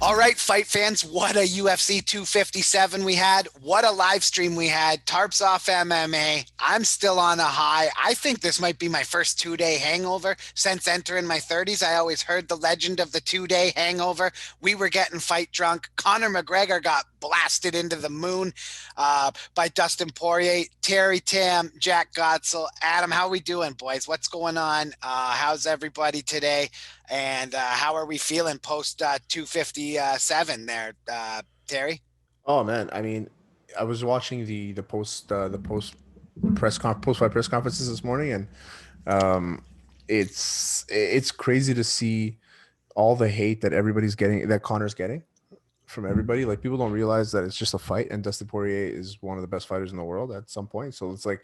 All right, fight fans, what a UFC 257 we had. What a live stream we had. Tarps off MMA. I'm still on a high. I think this might be my first 2-day hangover since entering my 30s. I always heard the legend of the 2-day hangover. We were getting fight drunk. Conor McGregor got blasted into the moon by Dustin Poirier. Terry, Tam, Jack Gotzel, Adam, how we doing, boys? What's going on? How's everybody today? And how are we feeling post 257 there, Terry? Oh man, I mean, I was watching the post fight press conferences this morning, and it's crazy to see all the hate that everybody's getting, that Conor's getting from everybody. Like, people don't realize that it's just a fight, and Dustin Poirier is one of the best fighters in the world at some point. So it's like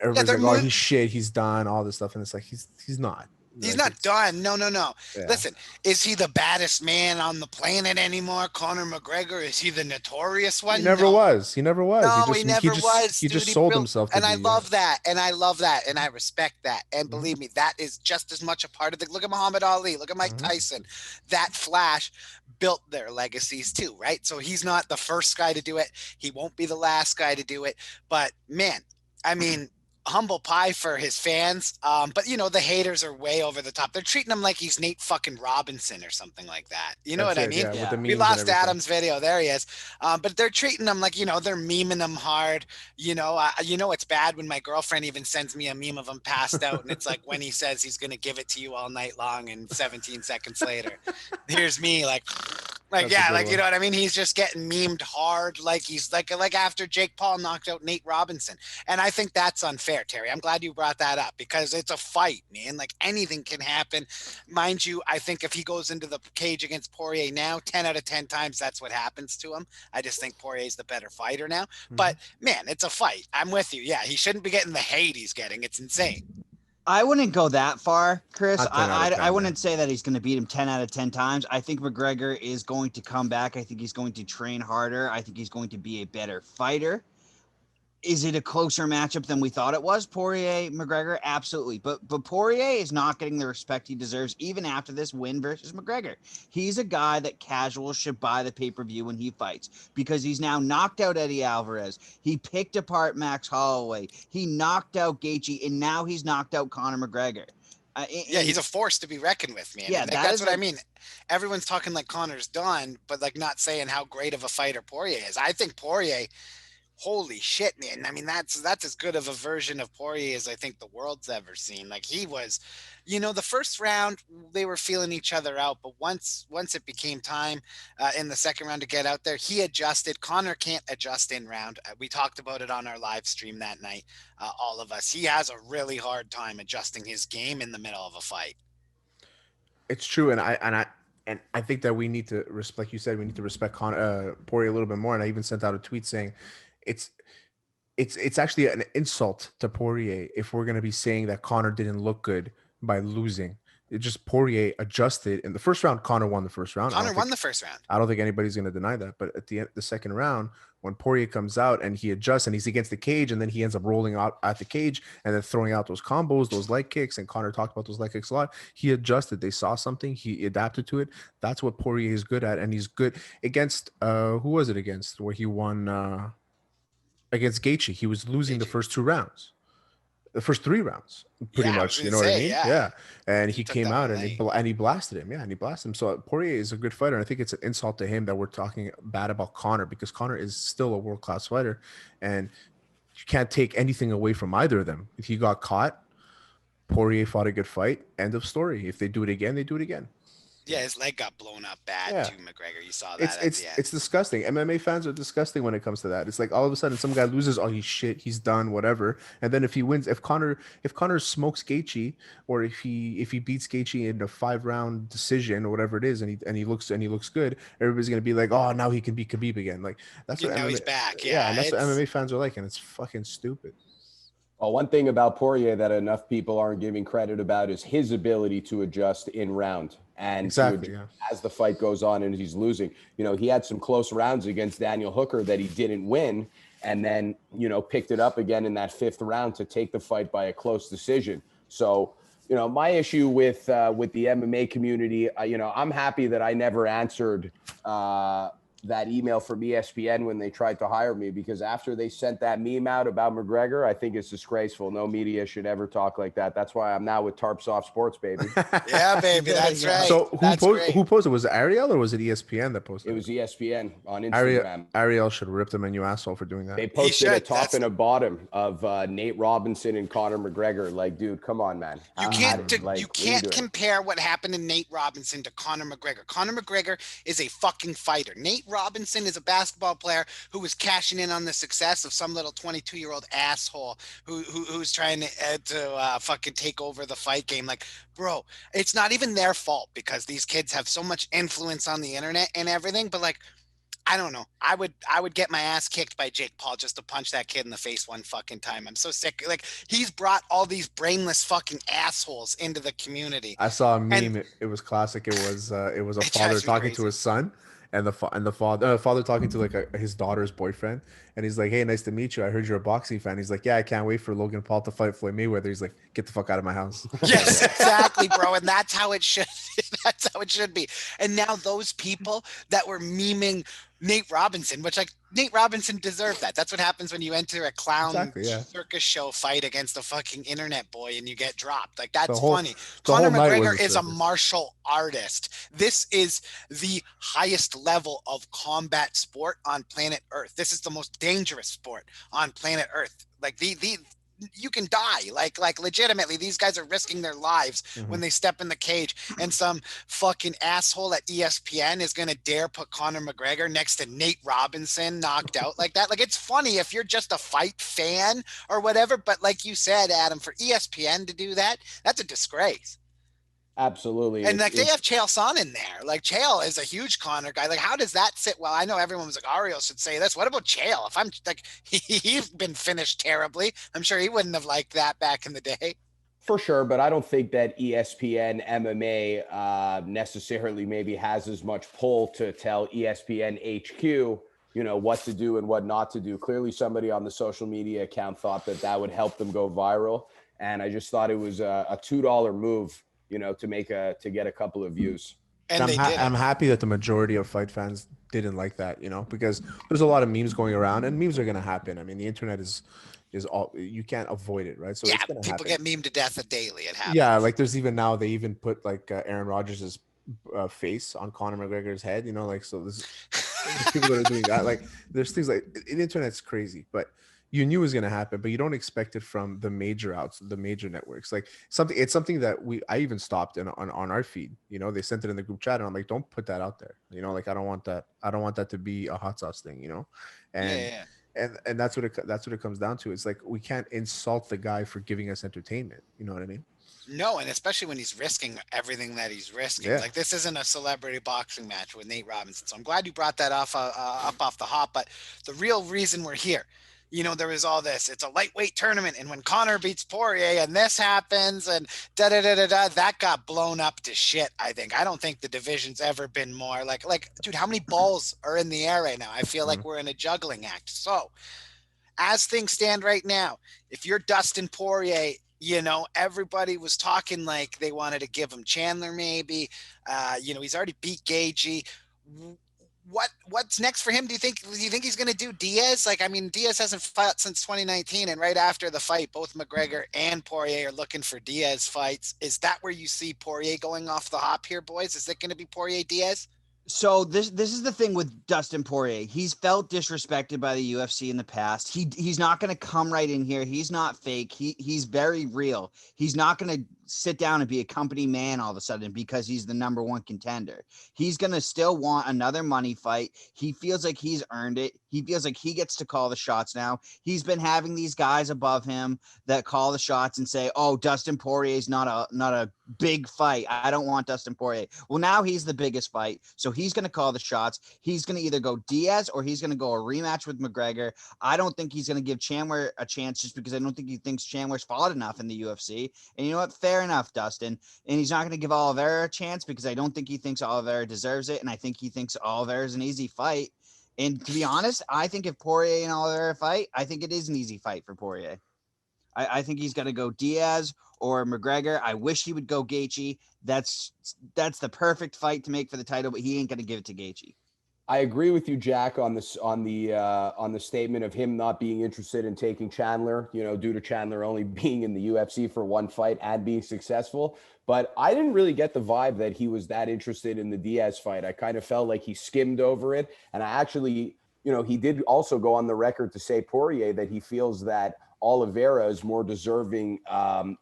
everybody's like, oh, he's shit, he's done, all this stuff, and it's like he's not. He's not done. No. Yeah. Listen, is he the baddest man on the planet anymore? Conor McGregor? Is he the notorious one? He never was. No, he never was. He just sold himself. And I love that. And I love that. And I respect that. And believe me, that is just as much a part of the. Look at Muhammad Ali. Look at Mike Tyson. That Flash built their legacies too, right? So he's not the first guy to do it. He won't be the last guy to do it. But man, I mean, humble pie for his fans. But you know, the haters are way over the top. They're treating him like he's Nate fucking Robinson or something like that. You know what I mean? Yeah. We lost Adam's video. There he is. But they're treating him like, you know, they're memeing him hard. You know, it's bad when my girlfriend even sends me a meme of him passed out, and it's like when he says he's gonna give it to you all night long, and 17 seconds later, here's me like yeah, like, you know what I mean? He's just getting memed hard, like he's like after Jake Paul knocked out Nate Robinson. And I think that's unfair, Terry. I'm glad you brought that up, because it's a fight, man. Like, anything can happen. Mind you, I think if he goes into the cage against Poirier now, 10 out of 10 times that's what happens to him. I just think Poirier's the better fighter now. But man, it's a fight. I'm with you. Yeah, he shouldn't be getting the hate he's getting. It's insane. I wouldn't go that far, Chris. I wouldn't man. say that he's going to beat him 10 out of 10 times. I think McGregor is going to come back. I think he's going to train harder. I think he's going to be a better fighter. Is it a closer matchup than we thought it was? Poirier, McGregor, absolutely. But Poirier is not getting the respect he deserves even after this win versus McGregor. He's a guy that casuals should buy the pay-per-view when he fights, because he's now knocked out Eddie Alvarez. He picked apart Max Holloway. He knocked out Gaethje, and now he's knocked out Conor McGregor. He's a force to be reckoned with, man. Yeah, that's what I mean. Everyone's talking like Conor's done, but like not saying how great of a fighter Poirier is. I think Poirier, holy shit, man. I mean, that's as good of a version of Poirier as I think the world's ever seen. Like, he was, you know, the first round, they were feeling each other out. But once it became time in the second round to get out there, he adjusted. Conor can't adjust in round. We talked about it on our live stream that night, all of us. He has a really hard time adjusting his game in the middle of a fight. It's true. And I think that we need to respect, like you said, we need to respect Poirier a little bit more. And I even sent out a tweet saying, it's actually an insult to Poirier if we're going to be saying that Conor didn't look good by losing. It just, Poirier adjusted in the first round. Conor won the first round. Conor won the first round. I don't think anybody's going to deny that. But at the end, the second round, when Poirier comes out and he adjusts and he's against the cage, and then he ends up rolling out at the cage and then throwing out those combos, those leg kicks, and Conor talked about those leg kicks a lot. He adjusted. They saw something. He adapted to it. That's what Poirier is good at, and he's good against who was it against where he won against Gaethje. He was losing the first 2 rounds. The first 3 rounds, pretty much, you know what I mean? Yeah. And he came out and he blasted him. Yeah, and he blasted him. So Poirier is a good fighter. And I think it's an insult to him that we're talking bad about Conor, because Conor is still a world-class fighter, and you can't take anything away from either of them. If he got caught, Poirier fought a good fight. End of story. If they do it again, they do it again. Yeah, his leg got blown up bad too, McGregor. You saw that. It's disgusting. MMA fans are disgusting when it comes to that. It's like all of a sudden some guy loses, oh, he's shit, he's done, whatever. And then if he wins, if Conor smokes Gaethje, or if he beats Gaethje in a 5-round decision or whatever it is, and he looks good, everybody's gonna be like, oh, now he can beat Khabib again. Like, that's what he's back. Yeah, and that's what MMA fans are like, and it's fucking stupid. Well, one thing about Poirier that enough people aren't giving credit about is his ability to adjust in round. and Exactly. Yeah. as the fight goes on and he's losing. He had some close rounds against Daniel Hooker that he didn't win, and then picked it up again in that 5th round to take the fight by a close decision. So my issue with the MMA community, I'm happy that I never answered that email from ESPN when they tried to hire me, because after they sent that meme out about McGregor, I think it's disgraceful. No media should ever talk like that. That's why I'm now with Tarps Off Sports, baby. Yeah, baby, that's right. So who posted? Was it Ariel or was it ESPN that posted? It was ESPN on Instagram. Ariel should rip them a new asshole for doing that. They posted a top and a bottom of Nate Robinson and Conor McGregor. Like, dude, come on, man. You can't compare what happened to Nate Robinson to Conor McGregor. Conor McGregor is a fucking fighter. Nate Robinson is a basketball player who was cashing in on the success of some little 22-year-old asshole who's trying to fucking take over the fight game. Like, bro, it's not even their fault because these kids have so much influence on the internet and everything. But like, I don't know. I would get my ass kicked by Jake Paul just to punch that kid in the face one fucking time. I'm so sick. Like, he's brought all these brainless fucking assholes into the community. I saw a meme. It was classic. It was a father talking to his son. And the father talking to like his daughter's boyfriend, and he's like, "Hey, nice to meet you. I heard you're a boxing fan." He's like, "Yeah, I can't wait for Logan Paul to fight Floyd Mayweather." He's like, "Get the fuck out of my house." Yes, exactly, bro. And that's how it should. That's how it should be. And now those people that were memeing Nate Robinson, which like Nate Robinson deserved that. That's what happens when you enter a clown circus show fight against a fucking internet boy and you get dropped. Like, that's funny. Conor McGregor is a martial artist. This is the highest level of combat sport on planet Earth. This is the most dangerous sport on planet Earth. Like, you can die. Like legitimately, these guys are risking their lives when they step in the cage, and some fucking asshole at ESPN is going to dare put Conor McGregor next to Nate Robinson knocked out like that. Like, it's funny if you're just a fight fan or whatever, but like you said, Adam, for ESPN to do that, that's a disgrace. Absolutely. And like, they have Chael Sonnen in there. Like, Chael is a huge Conor guy. Like, how does that sit? Well, I know everyone was like, Ariel should say this. What about Chael? If I'm like, he's been finished terribly. I'm sure he wouldn't have liked that back in the day. For sure, but I don't think that ESPN MMA necessarily maybe has as much pull to tell ESPN HQ, what to do and what not to do. Clearly, somebody on the social media account thought that would help them go viral, and I just thought it was a $2 move, to get a couple of views. And I'm happy that the majority of fight fans didn't like that, because there's a lot of memes going around, and memes are going to happen. I mean, the internet is all, you can't avoid it, right? So yeah, it's gonna people happen. get memed to death daily. It happens. Yeah, like there's even now they even put like Aaron Rodgers' face on Conor McGregor's head, like, so this people that are doing that. Like, there's things like the internet's crazy, but you knew it was going to happen, but you don't expect it from the major networks. Like, it's something that I even stopped on our feed. They sent it in the group chat, and I'm like, don't put that out there. Like, I don't want that to be a hot sauce thing. And that's what it comes down to. It's like, we can't insult the guy for giving us entertainment. You know what I mean? No, and especially when he's risking everything that he's risking. Yeah. Like, this isn't a celebrity boxing match with Nate Robinson. So I'm glad you brought that up off the hop. But the real reason we're here, there was all this. It's a lightweight tournament, and when Conor beats Poirier and this happens and that got blown up to shit. I think. I don't think the division's ever been more like, dude, how many balls are in the air right now? I feel like we're in a juggling act. So, as things stand right now, if you're Dustin Poirier, everybody was talking like they wanted to give him Chandler maybe. He's already beat Gaethje. What's next for him? Do you think he's going to do Diaz? Like, I mean, Diaz hasn't fought since 2019, and right after the fight, both McGregor and Poirier are looking for Diaz fights. Is that where you see Poirier going off the hop here, boys? Is it going to be Poirier Diaz? So this is the thing with Dustin Poirier. He's felt disrespected by the UFC in the past. He's not going to come right in here. He's not fake. He's very real. He's not going to sit down and be a company man all of a sudden because he's the number one contender. He's going to still want another money fight. He feels like he's earned it. He feels like he gets to call the shots now. He's been having these guys above him that call the shots and say, "Oh, Dustin Poirier is not a big fight. I don't want Dustin Poirier." Well, now he's the biggest fight. So he's going to call the shots. He's going to either go Diaz or he's going to go a rematch with McGregor. I don't think he's going to give Chandler a chance just because I don't think he thinks Chandler's fought enough in the UFC. And you know what? Fair fair enough, Dustin. And he's not going to give Oliveira a chance because I don't think he thinks Oliveira deserves it. And I think he thinks Oliveira is an easy fight. And to be honest, I think if Poirier and Oliveira fight, I think it is an easy fight for Poirier. I think he's got to go Diaz or McGregor. I wish he would go Gaethje. That's the perfect fight to make for the title, but he ain't going to give it to Gaethje. I agree with you, Jack, on this on the statement of him not being interested in taking Chandler, due to Chandler only being in the UFC for one fight and being successful. But I didn't really get the vibe that he was that interested in the Diaz fight. I kind of felt like he skimmed over it. And I actually, he did also go on the record to say, Poirier, that he feels that Oliveira is more deserving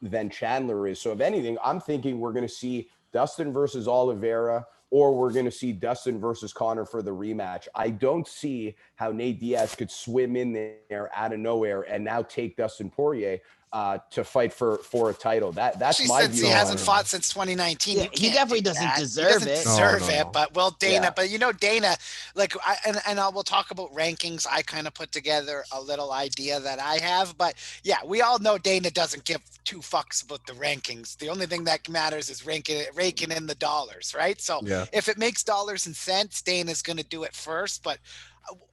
than Chandler is. So if anything, I'm thinking we're going to see Dustin versus Oliveira, or we're going to see Dustin versus Conor for the rematch. I don't see how Nate Diaz could swim in there out of nowhere and now take Dustin Poirier to fight for a title. That's my view. He hasn't fought since 2019. Yeah, he definitely doesn't deserve it. But Dana, but Dana, like, we'll talk about rankings. I kind of put together a little idea that I have, but yeah, we all know Dana doesn't give two fucks about the rankings. The only thing that matters is raking in the dollars, right? So if it makes dollars and cents, Dana's going to do it first, but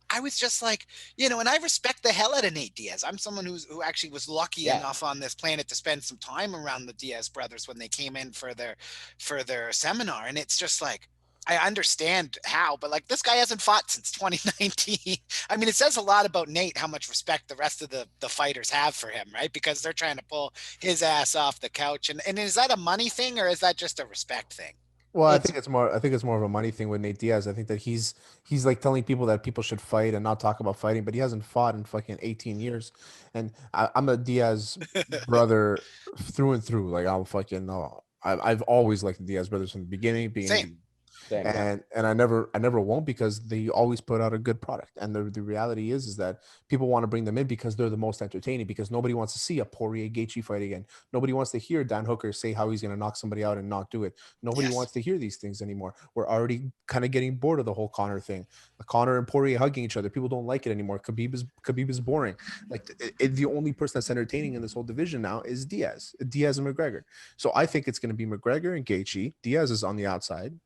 I was just like, and I respect the hell out of Nate Diaz. I'm someone who actually was lucky enough on this planet to spend some time around the Diaz brothers when they came in for their seminar. And it's just like, I understand how, but like, this guy hasn't fought since 2019. I mean, it says a lot about Nate, how much respect the rest of the fighters have for him, right? Because they're trying to pull his ass off the couch. And is that a money thing or is that just a respect thing? Well, I think it's more of a money thing with Nate Diaz. I think that he's like telling people that people should fight and not talk about fighting, but he hasn't fought in fucking 18 years. And I'm a Diaz brother through and through. Like, I've always liked the Diaz brothers from the beginning. Same. And I never won't, because they always put out a good product. And the reality is that people want to bring them in because they're the most entertaining, because nobody wants to see a Poirier Gaethje fight again. Nobody wants to hear Dan Hooker say how he's going to knock somebody out and not do it. Nobody wants to hear these things anymore. We're already kind of getting bored of the whole Conor thing. Conor and Poirier hugging each other. People don't like it anymore. Khabib is boring. Like, the only person that's entertaining in this whole division now is Diaz and McGregor. So I think it's going to be McGregor and Gaethje. Diaz is on the outside.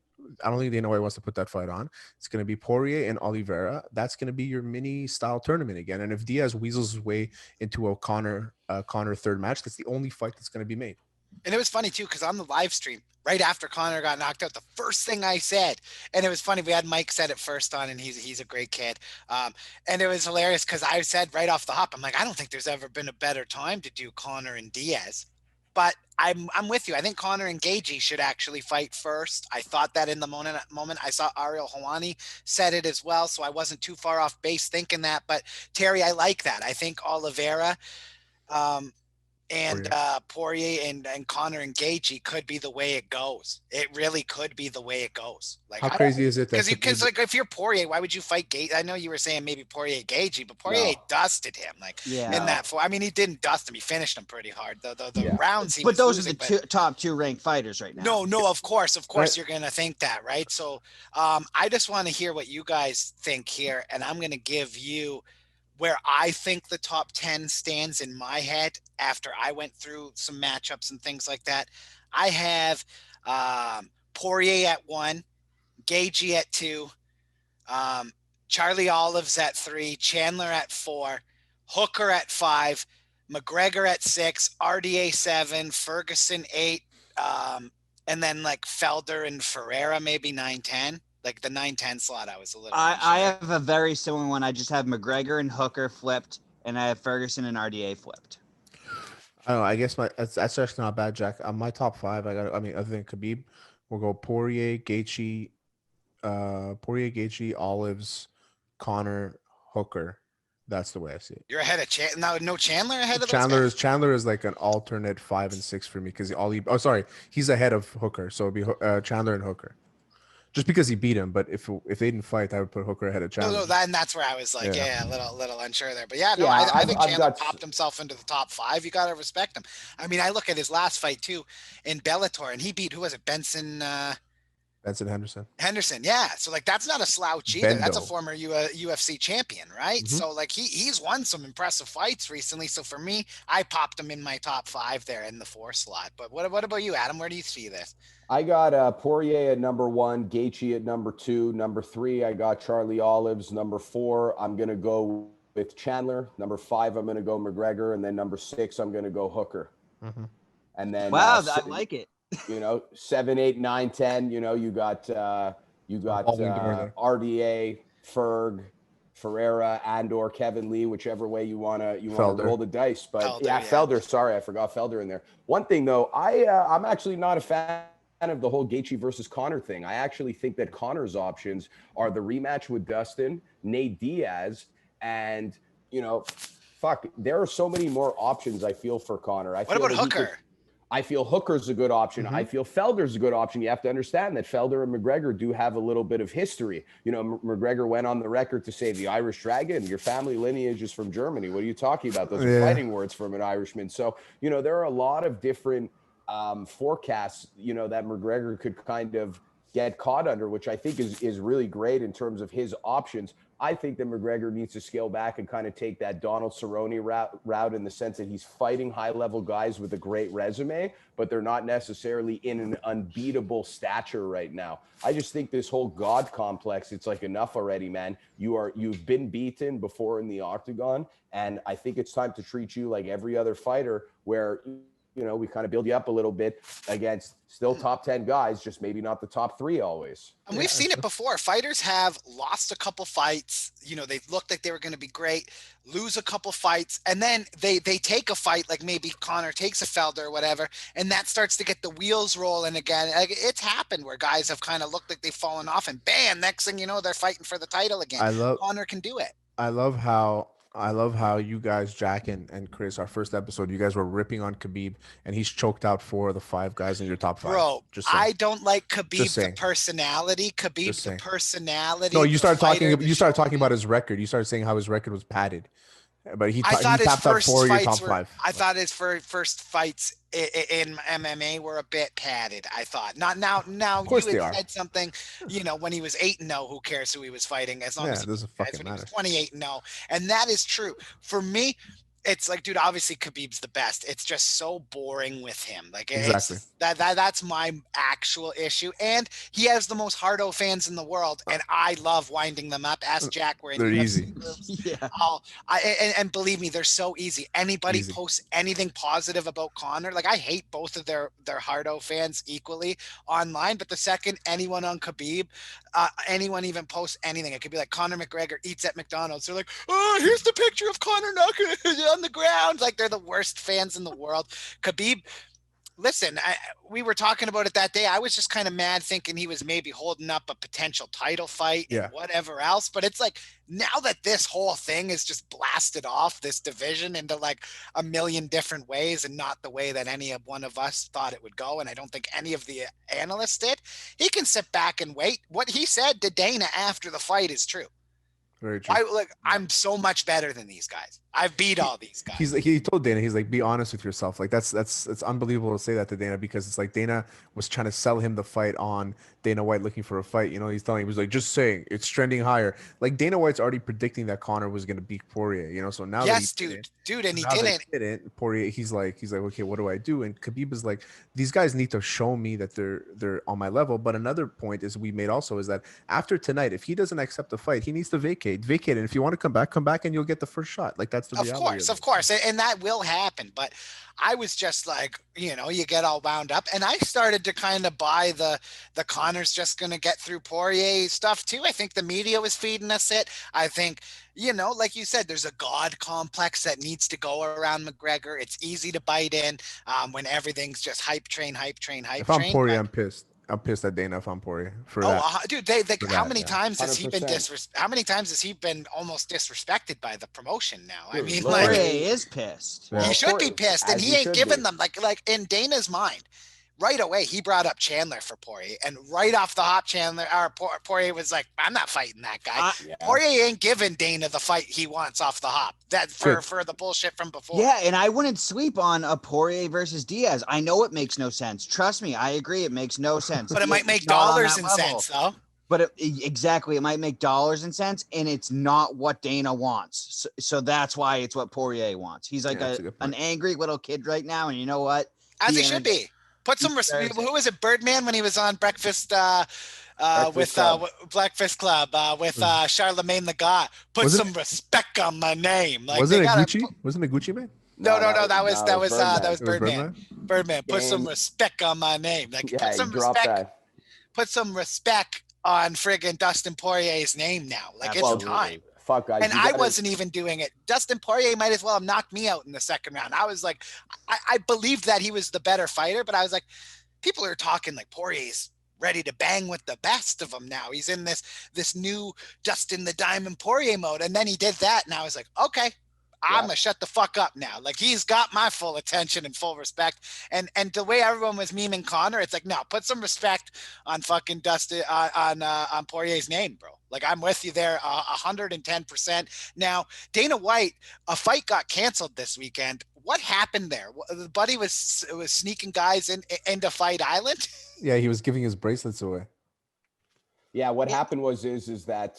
I don't think Dana White wants to put that fight on. It's going to be Poirier and Oliveira. That's going to be your mini style tournament again. And if Diaz weasels his way into a Conor third match, that's the only fight that's going to be made. And it was funny too, because on the live stream, right after Conor got knocked out, the first thing I said, and it was funny, we had Mike said it first on, and he's a great kid. And it was hilarious because I said right off the hop, I'm like, I don't think there's ever been a better time to do Conor and Diaz. But I'm with you. I think Conor and Gaethje should actually fight first. I thought that in the moment. I saw Ariel Helwani said it as well, so I wasn't too far off base thinking that. But Terry, I like that. I think Oliveira and Poirier and Conor and Gaethje could be the way it goes. It really could be the way it goes. Like, how crazy is it that because like, if you're Poirier, why would you fight Gaethje? I know you were saying maybe Poirier Gaethje, but Poirier dusted him in that. I mean, he didn't dust him. He finished him pretty hard. The rounds he but was those losing, are the top two ranked fighters right now. No, of course you're gonna think that, right? So I just want to hear what you guys think here, and I'm gonna give you where I think the top 10 stands in my head after I went through some matchups and things like that. I have Poirier at 1, Gaethje at 2, Charlie Olives at 3, Chandler at 4, Hooker at 5, McGregor at 6, RDA 7, Ferguson 8, and then like Felder and Ferreira maybe 9-10. Like the 9-10 slot, I was a little. I have a very similar one. I just have McGregor and Hooker flipped, and I have Ferguson and RDA flipped. I don't know. I guess that's actually not bad, Jack. On my top 5, other than Khabib, we'll go Poirier, Gaethje, Olives, Conor, Hooker. That's the way I see it. You're ahead of no Chandler ahead of Chandler is like an alternate 5 and 6 for me because he's ahead of Hooker, so it'd be Chandler and Hooker. Just because he beat him, but if they didn't fight, I would put Hooker ahead of Chandler. No, that's where I was like, a little unsure there. But I think Chandler popped himself into the top 5. You got to respect him. I mean, I look at his last fight too in Bellator, and he beat, who was it? Benson Benson Henderson. Henderson, yeah. So like that's not a slouch either. That's a Bendo. former UFC champion, right? Mhm. So like he's won some impressive fights recently. So for me, I popped him in my top 5 there in the 4 slot. But what about you, Adam? Where do you see this? I got Poirier at number 1, Gaethje at number 2, number 3. I got Charlie Olives. Number 4, I'm gonna go with Chandler. Number 5, I'm gonna go McGregor, and then number 6, I'm gonna go Hooker. Mhm. And then Wow, I like it. 7, 8, 9, 10. You got Revolving door there. RDA, Ferg, Ferreira, Andor, Kevin Lee, whichever way you wanna Felder. roll the dice. But Felder, yeah, yeah. Felder. Sorry, I forgot Felder in there. One thing though, I'm actually not a fan of the whole Gaethje versus Conor thing. I actually think that Conor's options are the rematch with Dustin, Nate Diaz, and there are so many more options I feel for Conor. What about Hooker? I feel Hooker's a good option. I feel Felder's a good option. You have to understand that Felder and McGregor do have a little bit of history. McGregor went on the record to say the Irish Dragon, your family lineage is from Germany. What are you talking about? Those are fighting words from an Irishman. So, there are a lot of different forecasts, that McGregor could kind of get caught under, which I think is really great in terms of his options. I think that McGregor needs to scale back and kind of take that Donald Cerrone route in the sense that he's fighting high-level guys with a great resume, but they're not necessarily in an unbeatable stature right now. I just think this whole God complex, it's like enough already, man. You've been beaten before in the octagon, and I think it's time to treat you like every other fighter where we kind of build you up a little bit against still top 10 guys, just maybe not the top 3 always. And we've seen it before. Fighters have lost a couple fights. They looked like they were going to be great, lose a couple fights, and then they take a fight, like maybe Conor takes a Felder or whatever, and that starts to get the wheels rolling again. Like, it's happened where guys have kind of looked like they've fallen off, and bam, next thing you know, they're fighting for the title again. Conor can do it. I love how you guys, Jack and Chris, our first episode, you guys were ripping on Khabib, and he's choked out 4 of the 5 guys in your top 5. Bro, I don't like Khabib the personality. No, you started talking about his record. You started saying how his record was padded, but he tapped out 4 of your top 5. I thought his first fights in MMA were a bit padded. I thought not now. Of course you had said something, when he was 8-0, who cares who he was fighting as long as he was 28-0, and that is true for me. It's like, dude, obviously Khabib's the best. It's just so boring with him. Like, exactly. That's my actual issue. And he has the most hardo fans in the world, and I love winding them up. Ask Jack where they're easy. Yeah. And believe me, they're so easy. Anybody posts anything positive about Conor, like I hate both of their hardo fans equally online. But the second anyone on Khabib, anyone even posts anything, it could be like Conor McGregor eats at McDonald's. They're like, oh, here's the picture of Conor knocking on the ground. Like, they're the worst fans in the world. Khabib, listen, we were talking about it that day. I was just kind of mad thinking he was maybe holding up a potential title fight and whatever else. But it's like, now that this whole thing is just blasted off this division into like a million different ways and not the way that any of one of us thought it would go, and I don't think any of the analysts did, he can sit back and wait. What he said to Dana after the fight is true. Very true. I'm so much better than these guys. I've beat all these guys. He told Dana, he's like, be honest with yourself. Like, it's unbelievable to say that to Dana, because it's like Dana was trying to sell him the fight on Dana White looking for a fight. He's telling him, he was like, just saying it's trending higher. Like, Dana White's already predicting that Conor was going to beat Poirier, so now and he didn't. Poirier, he's like, okay, what do I do? And Khabib is like, these guys need to show me that they're on my level. But another point is we made also is that after tonight, if he doesn't accept the fight, he needs to vacate. And if you want to come back and you'll get the first shot. Like, that's the reality. Of course. And that will happen. But I was just like, you get all wound up, and I started to kind of buy the Conor's just going to get through Poirier stuff too. I think the media was feeding us it. I think, like you said, there's a God complex that needs to go around McGregor. It's easy to bite in when everything's just hype train. If I'm Poirier, I'm pissed. I'm pissed at Dana if I'm Poirier for that. Dude, how many times has he been how many times has he been almost disrespected by the promotion now? Dude, I mean, Poirier is pissed. He should be pissed, and he ain't giving them like in Dana's mind. right away he brought up Chandler for Poirier, and right off the hop, Poirier was like, "I'm not fighting that guy." Yeah. Poirier ain't giving Dana the fight he wants off the hop. That for the bullshit from before. Yeah, and I wouldn't sleep on a Poirier versus Diaz. I know it makes no sense. Trust me, I agree. It makes no sense. But it might Diaz make is not on dollars that and level. cents, though. But exactly, it might make dollars and cents, and it's not what Dana wants. So that's why it's what Poirier wants. He's like an angry little kid right now, and you know what? As he should be. Put some respect. Who was it? Birdman when he was on Breakfast with Breakfast Club with Charlemagne the God. Put some respect on my name. Like, wasn't it Gucci? Wasn't it Gucci, man? No. That was Birdman. Birdman. Put some respect on my name. Like, yeah, put some respect on friggin' Dustin Poirier's name now. Like, Absolutely. It's time. Fuck, guys. And I wasn't even doing it. Dustin Poirier might as well have knocked me out in the second round. I was like, I believed that he was the better fighter, but I was like, people are talking like Poirier's ready to bang with the best of them now. He's in this new Dustin the Diamond Poirier mode. And then he did that. And I was like, okay, I'm gonna shut the fuck up now. Like, he's got my full attention and full respect. And the way everyone was memeing Conor, it's like, no, put some respect on fucking Dustin on Poirier's name, bro. Like, I'm with you there 110%. Now, Dana White, a fight got canceled this weekend. What happened there? The buddy was sneaking guys into Fight Island. Yeah, he was giving his bracelets away. Yeah, what happened is that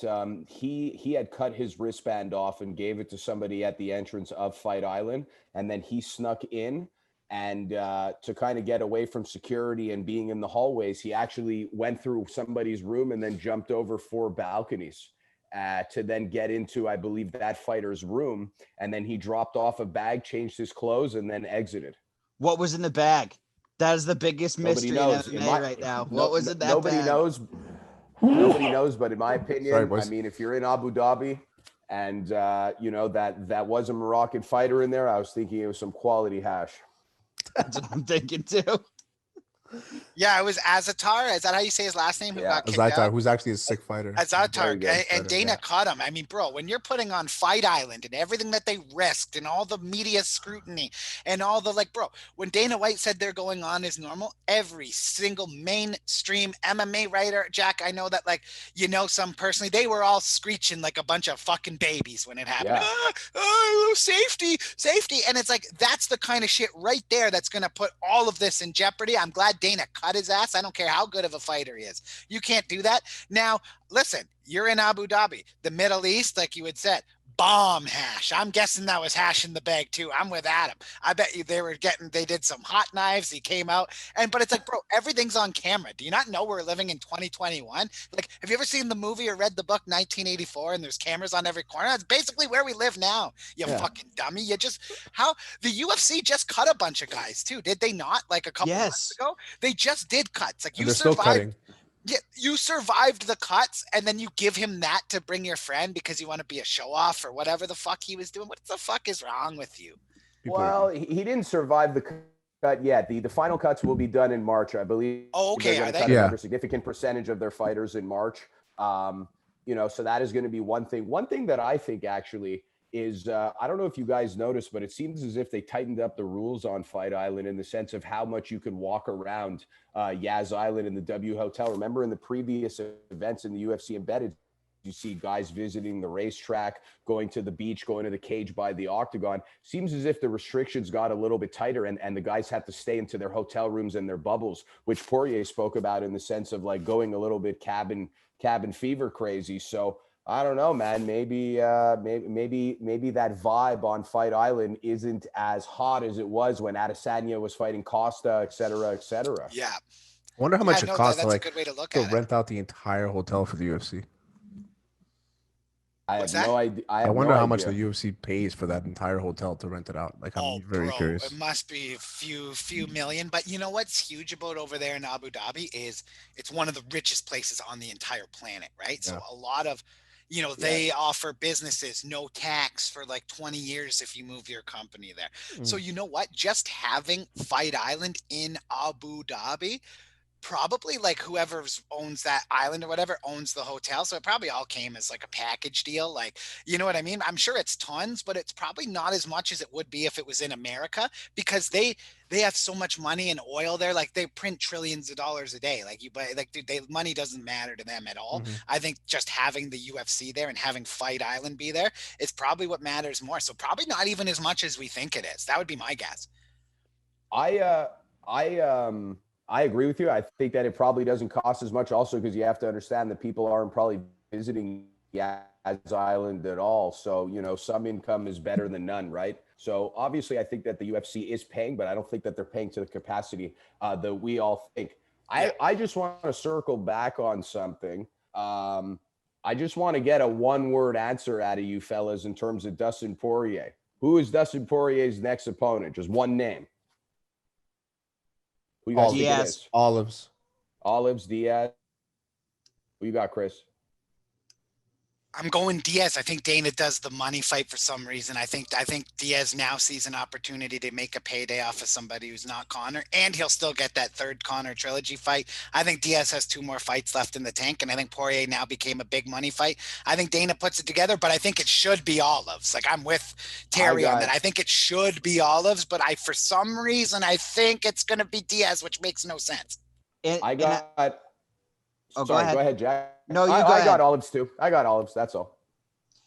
he had cut his wristband off and gave it to somebody at the entrance of Fight Island, and then he snuck in, and to kind of get away from security and being in the hallways, he actually went through somebody's room and then jumped over 4 balconies to then get into, I believe, that fighter's room, and then he dropped off a bag, changed his clothes, and then exited. What was in the bag? That is the biggest mystery in MMA right now. What was in that bag? Nobody knows. Nobody knows, but in my opinion, I mean, if you're in Abu Dhabi and, that was a Moroccan fighter in there, I was thinking it was some quality hash. That's what I'm thinking too. Yeah, it was Azatar. Is that how you say his last name? Who got kicked Azatar, out? who's actually a sick fighter. Azatar, and Dana caught him. I mean, bro, when you're putting on Fight Island and everything that they risked and all the media scrutiny and all the when Dana White said they're going on as normal, every single mainstream MMA writer, Jack, I know that some personally, they were all screeching like a bunch of fucking babies when it happened. Yeah. Safety. And it's like, that's the kind of shit right there that's going to put all of this in jeopardy. I'm glad Dana cut his ass. I don't care how good of a fighter he is. You can't do that. Now, listen, you're in Abu Dhabi, the Middle East, like you had said, bomb hash. I'm guessing that was hash in the bag too. I'm with Adam. I bet you they did some hot knives. He came out but it's like, bro, everything's on camera. Do you not know we're living in 2021? Like, have you ever seen the movie or read the book 1984 and there's cameras on every corner? That's basically where we live now. You fucking dummy. The UFC just cut a bunch of guys too. Did they not? Like a couple months ago, they just did cuts. Like, you survived. Still cutting. Yeah, you survived the cuts, and then you give him that to bring your friend because you want to be a show off or whatever the fuck he was doing. What the fuck is wrong with you? Well, he didn't survive the cut yet. The final cuts will be done in March, I believe. Oh, okay. They're going to cut a significant percentage of their fighters in March. So that is going to be one thing. One thing that I think actually is, I don't know if you guys noticed, but it seems as if they tightened up the rules on Fight Island in the sense of how much you can walk around Yaz Island in the W Hotel. Remember in the previous events in the UFC Embedded, you see guys visiting the racetrack, going to the beach, going to the cage by the octagon. Seems as if the restrictions got a little bit tighter and the guys had to stay into their hotel rooms and their bubbles, which Poirier spoke about in the sense of like going a little bit cabin fever crazy. So I don't know, man. Maybe that vibe on Fight Island isn't as hot as it was when Adesanya was fighting Costa, et cetera, et cetera. Yeah. I wonder how much it costs to rent out the entire hotel for the UFC. I have no idea. I wonder how much the UFC pays for that entire hotel to rent it out. Like, I'm very curious. It must be a few million. But you know what's huge about over there in Abu Dhabi is it's one of the richest places on the entire planet, right? Yeah. So a lot of they offer businesses no tax for like 20 years if you move your company there. So you know what? Just having Fight Island in Abu Dhabi probably like whoever owns that island or whatever owns the hotel. So it probably all came as like a package deal. Like, you know what I mean? I'm sure it's tons, but it's probably not as much as it would be if it was in America, because they have so much money and oil there. Like they print trillions of dollars a day. Like you buy, like, dude, money doesn't matter to them at all. Mhm. I think just having the UFC there and having Fight Island be there is probably what matters more. So probably not even as much as we think it is. That would be my guess. I agree with you. I think that it probably doesn't cost as much also because you have to understand that people aren't probably visiting Diaz Island at all. So, some income is better than none, right? So obviously I think that the UFC is paying, but I don't think that they're paying to the capacity that we all think. I just want to circle back on something. I just want to get a one-word answer out of you fellas in terms of Dustin Poirier. Who is Dustin Poirier's next opponent? Just one name. Who you guys think it is? Olives. Olives, Diaz. Who you got, Chris? I'm going Diaz. I think Dana does the money fight for some reason. I think Diaz now sees an opportunity to make a payday off of somebody who's not Conor, and he'll still get that third Conor trilogy fight. I think Diaz has 2 more fights left in the tank, and I think Poirier now became a big money fight. I think Dana puts it together, but I think it should be Olives. Like, I'm with Terry on that. I think it should be Olives, but for some reason I think it's going to be Diaz, which makes no sense. Sorry, go ahead, Jack. No, I ahead. got Olives too. I got Olives. That's all.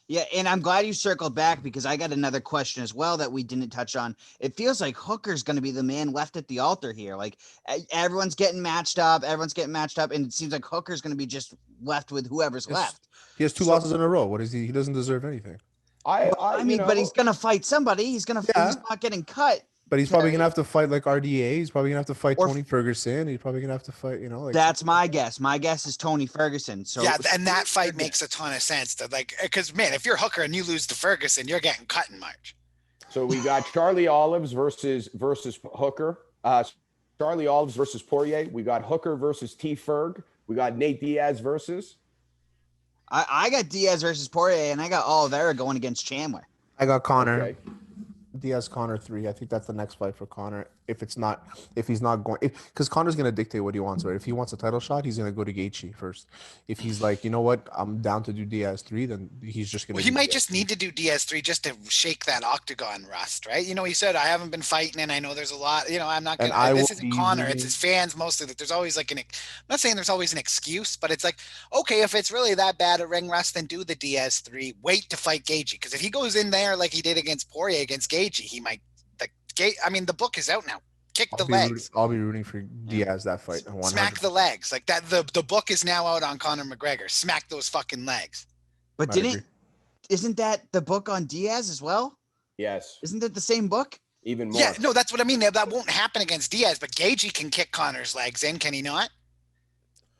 Yeah, and I'm glad you circled back because I got another question as well that we didn't touch on. It feels like Hooker's going to be the man left at the altar here. Like everyone's getting matched up, and it seems like Hooker's going to be just left with whoever's left. He has 2 losses in a row. What is he? He doesn't deserve anything. I mean, but he's going to fight somebody. He's not getting cut. But he's probably gonna have to fight like RDA. He's probably gonna have to fight Tony Ferguson. He's probably gonna have to fight, That's my guess. My guess is Tony Ferguson. So yeah, and that fight makes a ton of sense. Because man, if you're Hooker and you lose to Ferguson, you're getting cut in March. So we got Charlie Olives versus Hooker. Charlie Olives versus Poirier. We got Hooker versus T Ferg. We got Nate Diaz versus. I got Diaz versus Poirier, and I got Oliveira going against Chandler. I got Conor. Okay. Diaz Conor 3. I think that's the next fight for Conor. If he's not going, because Conor's gonna dictate what he wants. Right? If he wants a title shot, he's gonna go to Gaethje first. If he's like, you know what, I'm down to do Diaz 3, then he's just gonna. Well, he might just need to do Diaz 3 just to shake that octagon rust, right? He said I haven't been fighting, and I know there's a lot. I'm not gonna. This isn't Conor. It's his fans mostly. That there's always like I'm not saying there's always an excuse, but it's like, okay, if it's really that bad a ring rust, then do the Diaz 3. Wait to fight Gaethje, because if he goes in there like he did against Poirier against Gaethje, he might. The book is out now. Kick the legs. I'll be rooting for Diaz that fight. 100%. Smack the legs. Like that. The book is now out on Conor McGregor. Smack those fucking legs. But isn't that the book on Diaz as well? Yes. Isn't that the same book? Even more. Yeah, no, that's what I mean. That won't happen against Diaz, but Gaethje can kick Conor's legs in, can he not?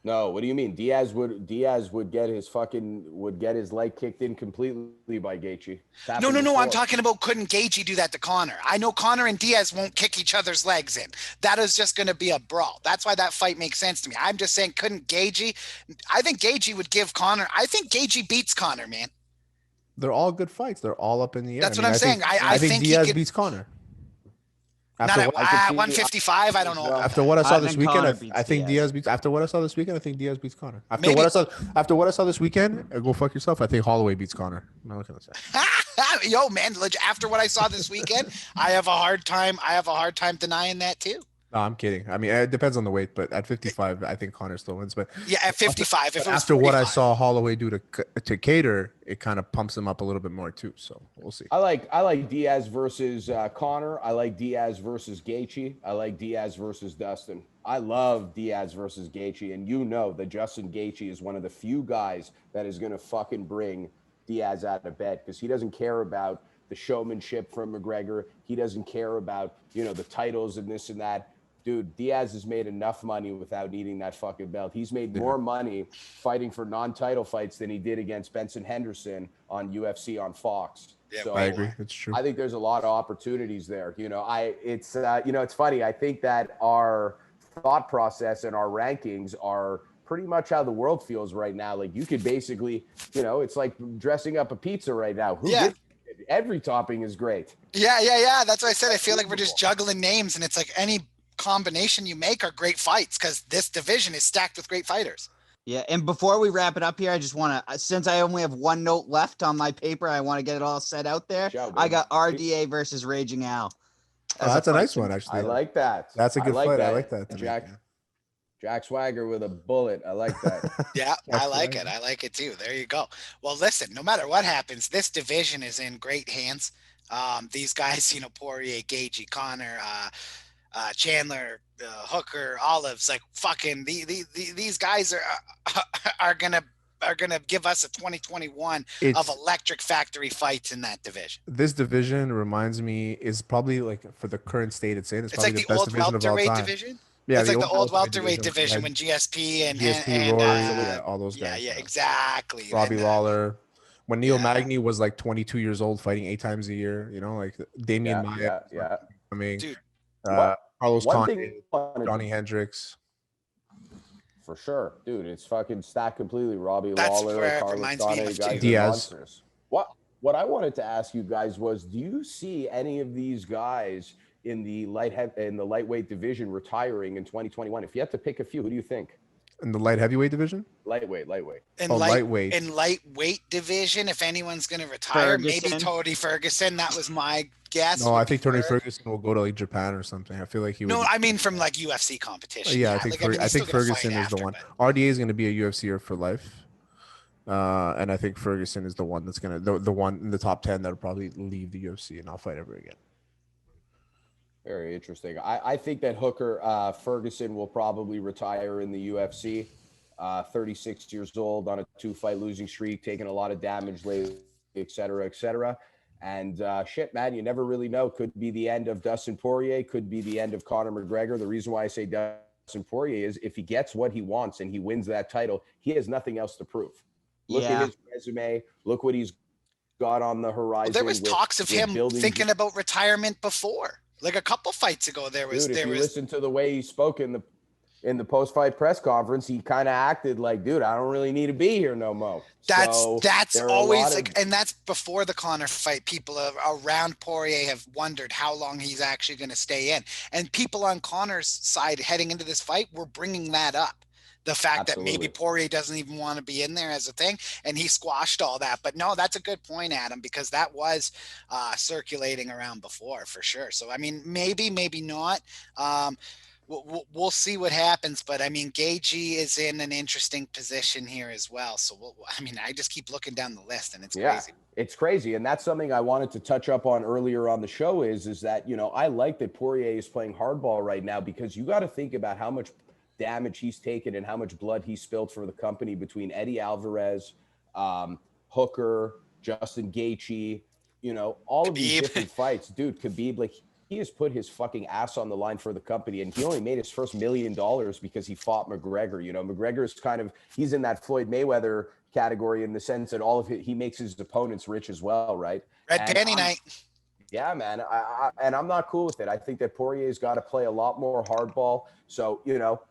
No, what do you mean? Diaz would get his leg kicked in completely by Gaethje. No. I'm talking about couldn't Gaethje do that to Conor? I know Conor and Diaz won't kick each other's legs in. That is just going to be a brawl. That's why that fight makes sense to me. I'm just saying, couldn't Gaethje? I think Gaethje would give Conor. I think Gaethje beats Conor, man. They're all good fights. They're all up in the air. That's what I'm saying. I think Diaz beats Conor. Not at 155. I don't know. After what I saw this weekend, I think Diaz beats. After what I saw this weekend, I think Diaz beats Conor. After what I saw this weekend, go fuck yourself. I think Holloway beats Conor. No, what can I say? Yo, man, after what I saw this weekend, I have a hard time denying that too. No, I'm kidding. I mean, it depends on the weight, but at 55, I think Conor still wins. But yeah, at 55, after what I saw Holloway do to Cater, it kind of pumps him up a little bit more too. So we'll see. I like Diaz versus Conor. I like Diaz versus Gaethje. I like Diaz versus Dustin. I love Diaz versus Gaethje, and that Justin Gaethje is one of the few guys that is going to fucking bring Diaz out of bed because he doesn't care about the showmanship from McGregor. He doesn't care about the titles and this and that. Dude, Diaz has made enough money without needing that fucking belt. He's made more money fighting for non-title fights than he did against Benson Henderson on UFC on Fox. Yeah, so I agree. It's true. I think there's a lot of opportunities there. It's funny. I think that our thought process and our rankings are pretty much how the world feels right now. Like you could basically, it's like dressing up a pizza right now. Every topping is great. Yeah. That's what I said. I feel like we're just juggling names, and it's like combination you make are great fights, because this division is stacked with great fighters. Yeah, and before we wrap it up here, I just want to, since I only have one note left on my paper, I want to get it all set out there. I got RDA versus Raging Al. That's a nice one, actually. I like that. That's a good fight. I like that. Jack Swagger with a bullet. I like that. Yeah, I like it. I like it too. There you go. Well, listen, no matter what happens, this division is in great hands. These guys, you know, Poirier, Gaethje, Conor, Chandler, Hooker, Olives, like fucking these guys are gonna give us a 2021 of electric factory fights in that division. This division reminds me is probably like, for the current state it's in, it's probably like the best division of all time. Division. Yeah, it's like the old welterweight division when GSP and Rory, all those guys. Yeah, exactly. Robbie Lawler. When Neil Magny was like 22 years old, fighting 8 times a year, you know, like Damian Maia. I mean, dude. Carlos Condit, Johnny Hendricks. For sure, dude. It's fucking stacked completely. Robbie That's Lawler, where it Carlos reminds Condit, me of guys, Diaz. Monsters. What I wanted to ask you guys was, do you see any of these guys in the lightweight division retiring in 2021? If you had to pick a few, who do you think? In the light heavyweight division? Lightweight. Lightweight. In lightweight division, if anyone's going to retire, maybe Tony Ferguson. That was my guess. No, I think Tony Ferguson will go to like Japan or something. I feel like he would. No, I mean from like UFC competition. Yeah, I think Ferguson is the one. RDA is going to be a UFCer for life. And I think Ferguson is the one that's going to, the one in the top 10 that'll probably leave the UFC and not fight ever again. Very interesting. I think that Hooker Ferguson will probably retire in the UFC. 36 years old on a 2-fight losing streak, taking a lot of damage lately, et cetera, et cetera. And shit, man, you never really know. Could be the end of Dustin Poirier. Could be the end of Conor McGregor. The reason why I say Dustin Poirier is if he gets what he wants and he wins that title, he has nothing else to prove. Look at his resume. Look what he's got on the horizon. Well, there was talks of him thinking about retirement before. Like a couple fights ago, there was. Dude, if you listen to the way he spoke in the post-fight press conference, he kind of acted like, dude, I don't really need to be here no more. That's always like, and that's before the Conor fight. People around Poirier have wondered how long he's actually going to stay in, and people on Conor's side heading into this fight were bringing that up. The fact that maybe Poirier doesn't even want to be in there as a thing, and he squashed all that. But no, that's a good point, Adam, because that was circulating around before for sure. So, I mean, maybe not. We'll see what happens. But, I mean, Gaethje is in an interesting position here as well. So, I just keep looking down the list, and it's crazy. It's crazy. And that's something I wanted to touch up on earlier on the show is that, you know, I like that Poirier is playing hardball right now, because you got to think about how much damage he's taken and how much blood he spilled for the company between Eddie Alvarez, Hooker, Justin Gaethje, you know, all of these different fights. Dude, Khabib, like, he has put his fucking ass on the line for the company, and he only made his first $1 million because he fought McGregor. You know, McGregor's he's in that Floyd Mayweather category in the sense that he makes his opponents rich as well, right? Red panty night. Yeah, man. And I'm not cool with it. I think that Poirier's got to play a lot more hardball. So, you know,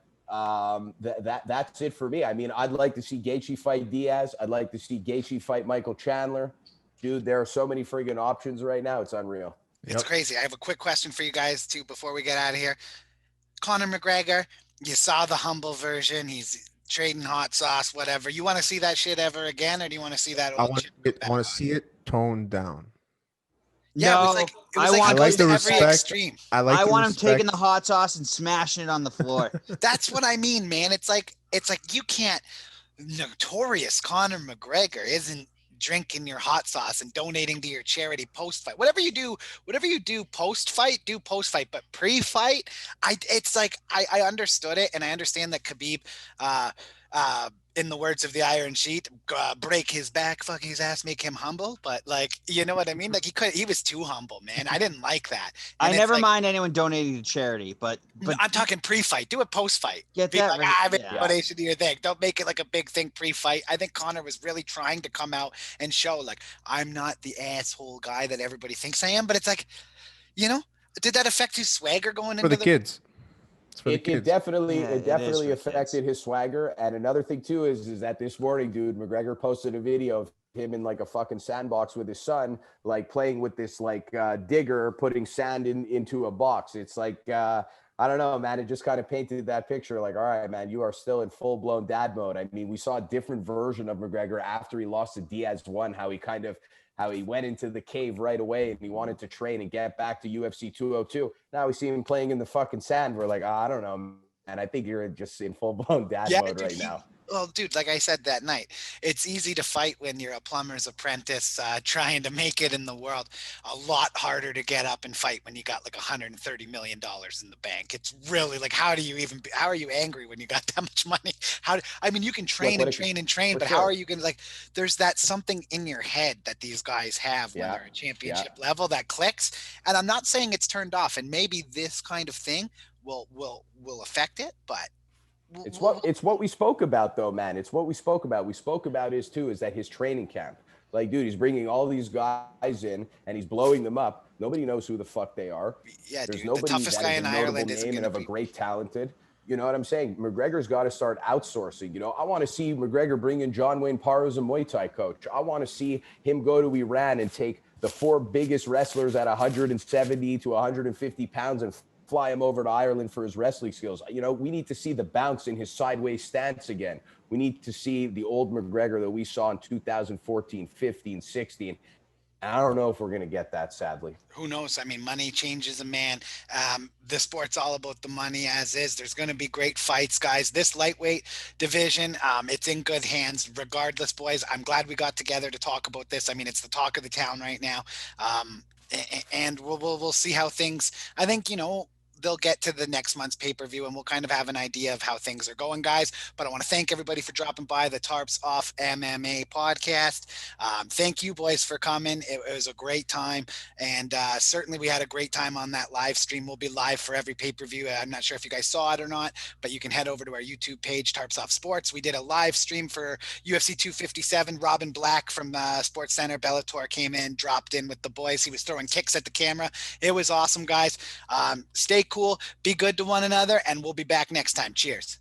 that's it for me. I mean, I'd like to see Gaethje fight Diaz. I'd like to see Gaethje fight Michael Chandler. Dude, there are so many friggin' options right now. It's unreal. It's crazy. I have a quick question for you guys too before we get out of here. Conor McGregor, you saw the humble version. He's trading hot sauce, whatever. You want to see that shit ever again, or do you want to see that? I want to see it toned down. Yeah, no, it was I like the respect. Extreme. I want him taking the hot sauce and smashing it on the floor. That's what I mean, man. It's like you can't. Notorious Conor McGregor isn't drinking your hot sauce and donating to your charity post fight. Whatever you do post fight, do post fight. But pre fight, I understood it, and I understand that Khabib, in the words of the Iron Sheet, break his back, fuck his ass, make him humble. But like, you know what I mean? Like he was too humble, man. I didn't like that. And I never mind anyone donating to charity, but I'm talking pre-fight. Do it post-fight. Get Be that like, right. I have a donation to your thing. Don't make it like a big thing pre-fight. I think Conor was really trying to come out and show like, I'm not the asshole guy that everybody thinks I am. But it's like, you know, did that affect his swagger going into the kids? It definitely affected his swagger. And another thing too is that this morning, dude, McGregor posted a video of him in like a fucking sandbox with his son, like playing with this like digger, putting sand into a box. It's like I don't know, man. It just kind of painted that picture like, all right, man, you are still in full blown dad mode. I mean, we saw a different version of McGregor after he lost to Diaz one, how he went into the cave right away and he wanted to train and get back to UFC 202. Now we see him playing in the fucking sand. We're like, oh, I don't know, and I think you're just in full blown dad Yeah, mode dude. right now. Well, dude, like I said that night, it's easy to fight when you're a plumber's apprentice trying to make it in the world. A lot harder to get up and fight when you got like $130 million in the bank. It's really like, how are you angry when you got that much money? I mean, you can train and train and train, For but how are sure. you going to, like, there's that something in your head that these guys have when Yeah. they're at Yeah. championship level that clicks. And I'm not saying it's turned off, and maybe this kind of thing will affect it, but It's what we spoke about though, man. It's what we spoke about. We spoke about is that his training camp. Like, dude, he's bringing all these guys in and he's blowing them up. Nobody knows who the fuck they are. yeah, There's dude, the nobody toughest that guy is in a notable Ireland isn't name going and to of a be. great talented. You know what I'm saying? McGregor's got to start outsourcing. You know, I want to see McGregor bring in John Wayne Parr as a Muay Thai coach. I want to see him go to Iran and take the four biggest wrestlers at 170 to 150 pounds and fly him over to Ireland for his wrestling skills. You know, we need to see the bounce in his sideways stance again. We need to see the old McGregor that we saw in 2014, 15, 16. And I don't know if we're going to get that, sadly. Who knows? I mean, money changes a man. The sport's all about the money as is. There's going to be great fights, guys. This lightweight division, it's in good hands regardless, boys. I'm glad we got together to talk about this. I mean, it's the talk of the town right now. And we'll see how things, I think, they'll get to the next month's pay-per-view and we'll kind of have an idea of how things are going, guys. But I want to thank everybody for dropping by the Tarps Off MMA podcast. Thank you, boys, for coming. It was a great time. And certainly we had a great time on that live stream. We'll be live for every pay-per-view. I'm not sure if you guys saw it or not, but you can head over to our YouTube page, Tarps Off Sports. We did a live stream for UFC 257. Robin Black from Sports Center Bellator came in, dropped in with the boys. He was throwing kicks at the camera. It was awesome, guys. Stay cool, be good to one another, and we'll be back next time. Cheers.